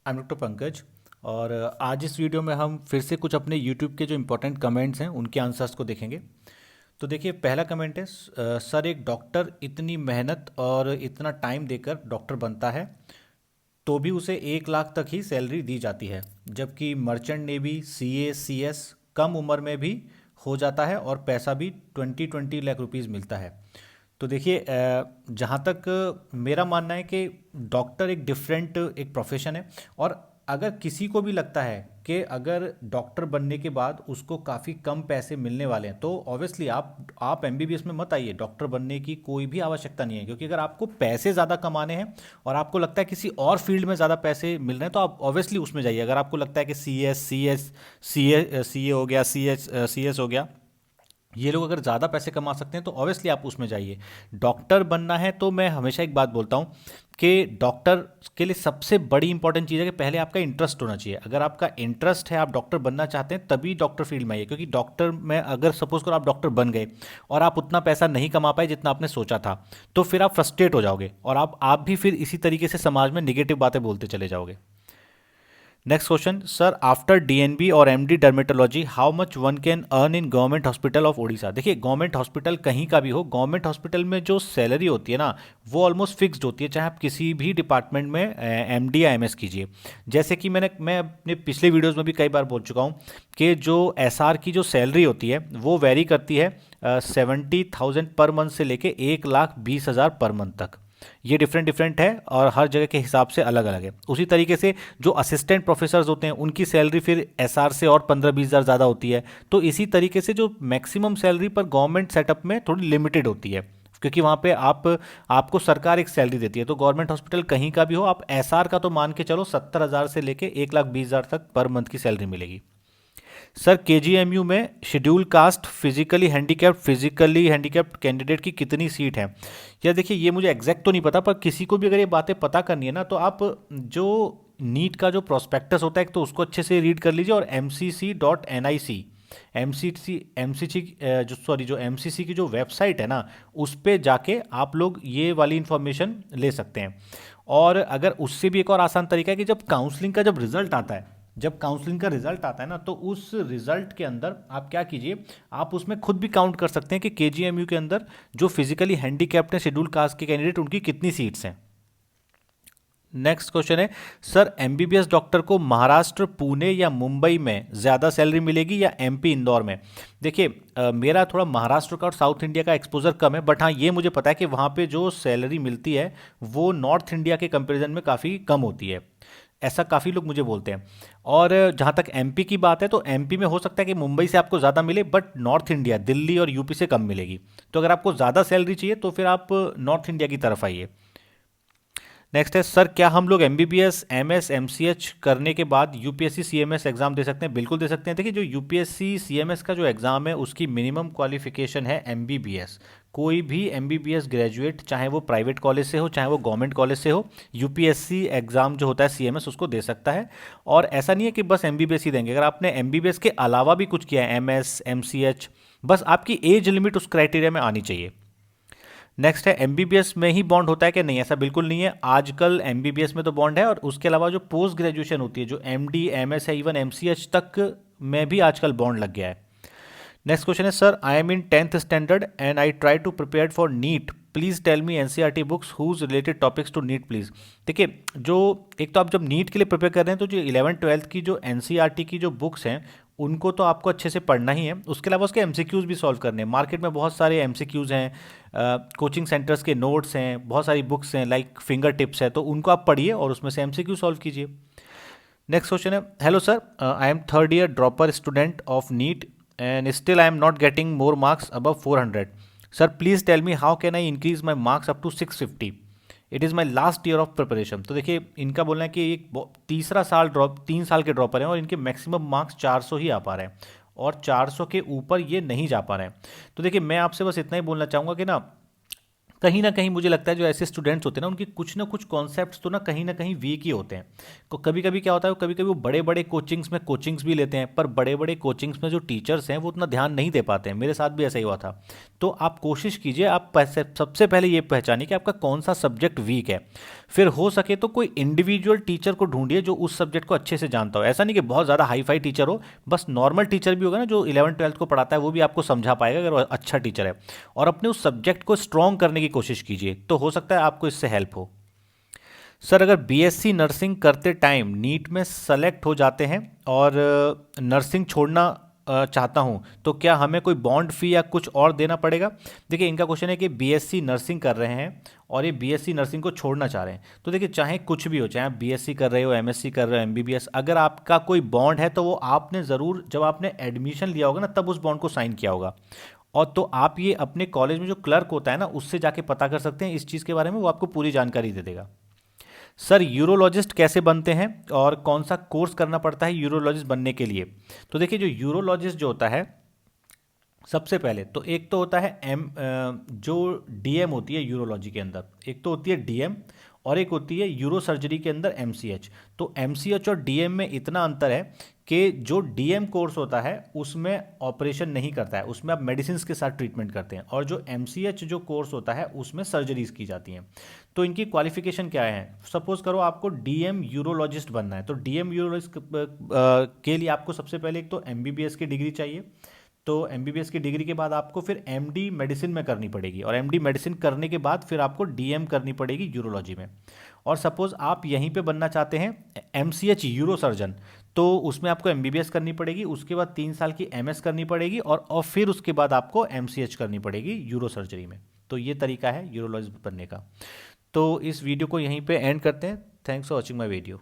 I am doctor Pankaj. और आज इस वीडियो में हम फिर से कुछ अपने यूट्यूब के जो इम्पोर्टेंट कमेंट्स हैं उनके आंसर्स को देखेंगे। तो देखिए, पहला कमेंट है, सर एक डॉक्टर इतनी मेहनत और इतना टाइम देकर डॉक्टर बनता है तो भी उसे 1 लाख तक ही सैलरी दी जाती है, जबकि मर्चेंट नेवी, सीए, सीएस कम उम्र में भी हो जाता है और पैसा भी 20-20 लाख रुपीज़ मिलता है। तो देखिए, जहाँ तक मेरा मानना है कि डॉक्टर एक डिफरेंट एक प्रोफेशन है। और अगर किसी को भी लगता है कि अगर डॉक्टर बनने के बाद उसको काफ़ी कम पैसे मिलने वाले हैं, तो ऑब्वियसली आप एमबीबीएस में मत आइए। डॉक्टर बनने की कोई भी आवश्यकता नहीं है, क्योंकि अगर आपको पैसे ज़्यादा कमाने हैं और आपको लगता है किसी और फील्ड में ज़्यादा पैसे मिल रहे हैं, तो आप ऑब्वियसली उसमें जाइए। अगर आपको लगता है कि सी ए हो गया, सी एस हो गया, ये लोग अगर ज़्यादा पैसे कमा सकते हैं, तो ऑब्वियसली आप उसमें जाइए। डॉक्टर बनना है तो मैं हमेशा एक बात बोलता हूँ कि डॉक्टर के लिए सबसे बड़ी इंपॉर्टेंट चीज़ है कि पहले आपका इंटरेस्ट होना चाहिए। अगर आपका इंटरेस्ट है, आप डॉक्टर बनना चाहते हैं, तभी डॉक्टर फील्ड में आइए। क्योंकि डॉक्टर में अगर सपोज करो आप डॉक्टर बन गए और आप उतना पैसा नहीं कमा पाए जितना आपने सोचा था, तो फिर आप फ्रस्ट्रेट हो जाओगे और आप भी फिर इसी तरीके से समाज में निगेटिव बातें बोलते चले जाओगे। Next question, sir after DNB और MD dermatology how much one can earn in government hospital of Odisha. देखिए, गवर्नमेंट हॉस्पिटल कहीं का भी हो, गवर्नमेंट हॉस्पिटल में जो सैलरी होती है ना, वो ऑलमोस्ट फिक्स्ड होती है, चाहे आप किसी भी डिपार्टमेंट में एमडी या एमएस कीजिए। जैसे कि मैं अपने पिछले वीडियोज़ में भी कई बार बोल चुका हूँ कि जो एसआर की जो सैलरी होती है वो वेरी करती है 70,000 पर मंथ से लेके 1,20,000 पर मंथ तक। ये डिफरेंट डिफरेंट है और हर जगह के हिसाब से अलग अलग है। उसी तरीके से जो असिस्टेंट प्रोफेसर्स होते हैं उनकी सैलरी फिर एसआर से और 15-20 हज़ार ज़्यादा होती है। तो इसी तरीके से जो मैक्सिमम सैलरी पर गवर्नमेंट सेटअप में थोड़ी लिमिटेड होती है, क्योंकि वहाँ पे आपको सरकार एक सैलरी देती है। तो गवर्नमेंट हॉस्पिटल कहीं का भी हो, आप एसआर का तो मान के चलो 70,000 से लेके 1,20,000 तक पर मंथ की सैलरी मिलेगी। सर केजीएमयू में schedule caste physically handicapped candidate की कितनी सीट है? या देखिए, ये मुझे एग्जैक्ट तो नहीं पता, पर किसी को भी अगर ये बातें पता करनी है ना, तो आप जो नीट का जो प्रोस्पेक्टस होता है तो उसको अच्छे से रीड कर लीजिए। और mcc.nic एमसीसी जो एमसीसी की जो वेबसाइट है ना, उस पे जाके आप लोग ये वाली इंफॉर्मेशन ले सकते हैं। और अगर उससे भी एक और आसान तरीका है कि जब काउंसलिंग का रिजल्ट आता है ना, तो उस रिजल्ट के अंदर आप क्या कीजिए, आप उसमें खुद भी काउंट कर सकते हैं कि केजीएमयू के अंदर जो फिजिकली हैंडीकैप्ड हैं, शेड्यूल कास्ट के कैंडिडेट, उनकी कितनी सीट्स हैं। नेक्स्ट क्वेश्चन है, सर एमबीबीएस डॉक्टर को महाराष्ट्र, पुणे या मुंबई में ज़्यादा सैलरी मिलेगी या एमपी, इंदौर में? देखिए, मेरा थोड़ा महाराष्ट्र का और साउथ इंडिया का एक्सपोजर कम है, बट हाँ, ये मुझे पता है कि वहाँ पे जो सैलरी मिलती है वो नॉर्थ इंडिया के कंपैरिजन में काफ़ी कम होती है। ऐसा काफ़ी लोग मुझे बोलते हैं। और जहाँ तक एमपी की बात है, तो एमपी में हो सकता है कि मुंबई से आपको ज़्यादा मिले, बट नॉर्थ इंडिया, दिल्ली और यूपी से कम मिलेगी। तो अगर आपको ज़्यादा सैलरी चाहिए तो फिर आप नॉर्थ इंडिया की तरफ आइए। नेक्स्ट है, सर क्या हम लोग एमबीबीएस, एमएस, एमसीएच करने के बाद यूपीएससी सीएमएस एग्जाम दे सकते हैं? बिल्कुल दे सकते हैं। देखिए, जो यूपीएससी सीएमएस का जो एग्ज़ाम है उसकी मिनिमम क्वालिफिकेशन है एमबीबीएस। कोई भी एमबीबीएस ग्रेजुएट, चाहे वो प्राइवेट कॉलेज से हो चाहे वो गवर्नमेंट कॉलेज से हो, यूपीएससी एग्ज़ाम जो होता है सीएमएस उसको दे सकता है। और ऐसा नहीं है कि बस एमबीबीएस ही देंगे। अगर आपने एमबीबीएस के अलावा भी कुछ किया है, एमएस, एमसीएच, बस आपकी एज लिमिट उस क्राइटेरिया में आनी चाहिए। नेक्स्ट है, एमबीबीएस में ही बॉन्ड होता है कि नहीं? ऐसा बिल्कुल नहीं है। आजकल एमबीबीएस में तो बॉन्ड है, और उसके अलावा जो पोस्ट ग्रेजुएशन होती है, जो एमडी, एमएस है, इवन एमसीएच तक में भी आजकल बॉन्ड लग गया है। नेक्स्ट क्वेश्चन है, sir I am in 10th standard and I try to prepare for NEET, please tell me NCERT books whose related topics to NEET please. देखिए, जो एक तो आप जब नीट के लिए प्रिपेयर कर रहे हैं, तो जो 11th-12th की जो एनसीईआरटी की जो बुक्स हैं उनको तो आपको अच्छे से पढ़ना ही है। उसके अलावा उसके एमसीक्यूज़ भी सॉल्व करने हैं। मार्केट में बहुत सारे एमसीक्यूज़ हैं, कोचिंग सेंटर्स के नोट्स हैं, बहुत सारी बुक्स हैं, लाइक फिंगर टिप्स है, तो उनको आप पढ़िए और उसमें से एमसीक्यू सॉल्व कीजिए। नेक्स्ट क्वेश्चन है, hello sir, I am third year dropper student of NEET and still I am not getting more marks above 400. Sir, please tell me how can I increase my marks up to 650? It is my last year of preparation. तो देखिए, इनका बोलना है कि एक तीसरा साल 3 साल के ड्रॉपर हैं और इनके मैक्सिमम मार्क्स 400 ही आ पा रहे हैं और 400 के ऊपर ये नहीं जा पा रहे हैं। तो देखिए, मैं आपसे बस इतना ही बोलना चाहूँगा कि ना, कहीं ना कहीं मुझे लगता है जो ऐसे स्टूडेंट्स होते हैं ना, उनके कुछ ना कुछ कॉन्सेप्ट्स तो ना कहीं वीक ही होते हैं। तो कभी कभी क्या होता है, कभी कभी वो बड़े बड़े कोचिंग्स में कोचिंग्स भी लेते हैं, पर बड़े बड़े कोचिंग्स में जो टीचर्स हैं वो उतना ध्यान नहीं दे पाते हैं। मेरे साथ भी ऐसा ही हुआ था। तो आप कोशिश कीजिए, आप सबसे पहले ये पहचानिए कि आपका कौन सा सब्जेक्ट वीक है। फिर हो सके तो कोई इंडिविजुअल टीचर को ढूंढिए जो उस सब्जेक्ट को अच्छे से जानता हो। ऐसा नहीं कि बहुत ज़्यादा हाई फाई टीचर हो, बस नॉर्मल टीचर भी होगा ना जो 11th-12th को पढ़ाता है, वो भी आपको समझा पाएगा अगर वो अच्छा टीचर है। और अपने उस सब्जेक्ट को स्ट्रॉन्ग करने की कोशिश कीजिए, तो हो सकता है आपको इससे हेल्प हो। सर अगर बीएससी नर्सिंग करते टाइम नीट में सेलेक्ट हो जाते हैं और नर्सिंग छोड़ना चाहता हूँ, तो क्या हमें कोई बॉन्ड फी या कुछ और देना पड़ेगा? देखिए, इनका क्वेश्चन है कि बीएससी नर्सिंग कर रहे हैं और ये बीएससी नर्सिंग को छोड़ना चाह रहे हैं। तो देखिए, चाहे कुछ भी हो, चाहे आप बीएससी कर रहे हो, एमएससी कर रहे हो, एमबीबीएस, अगर आपका कोई बॉन्ड है तो वो आपने ज़रूर जब आपने एडमिशन लिया होगा ना, तब उस बॉन्ड को साइन किया होगा। और तो आप ये अपने कॉलेज में जो क्लर्क होता है ना, उससे जाके पता कर सकते हैं इस चीज़ के बारे में, वो आपको पूरी जानकारी दे देगा। सर यूरोलॉजिस्ट कैसे बनते हैं और कौन सा कोर्स करना पड़ता है यूरोलॉजिस्ट बनने के लिए? तो देखिए, जो यूरोलॉजिस्ट जो होता है, सबसे पहले तो एक तो होता है जो डीएम होती है यूरोलॉजी के अंदर, एक तो होती है डीएम और एक होती है यूरो सर्जरी के अंदर एमसीएच। तो एमसीएच और डीएम में इतना अंतर है कि जो डीएम कोर्स होता है उसमें ऑपरेशन नहीं करता है, उसमें आप मेडिसिन के साथ ट्रीटमेंट करते हैं, और जो एमसीएच जो कोर्स होता है उसमें सर्जरीज की जाती हैं। तो इनकी क्वालिफिकेशन क्या है? सपोज करो आपको डीएम यूरोलॉजिस्ट बनना है, तो डीएम यूरोलॉजिस्ट के लिए आपको सबसे पहले एक तो एमबीबीएस की डिग्री चाहिए। तो एमबीबीएस की डिग्री के बाद आपको फिर एमडी मेडिसिन में करनी पड़ेगी, और एमडी मेडिसिन करने के बाद फिर आपको डीएम करनी पड़ेगी यूरोलॉजी में। और सपोज आप यहीं पे बनना चाहते हैं एमसीएच यूरो सर्जन, तो उसमें आपको एमबीबीएस करनी पड़ेगी, उसके बाद 3 साल की एमएस करनी पड़ेगी, और फिर उसके बाद आपको एमसीएच करनी पड़ेगी यूरो सर्जरी में। तो ये तरीका है यूरोलॉजिस्ट बनने का। तो इस वीडियो को यहीं पे एंड करते हैं। Thanks for watching my video.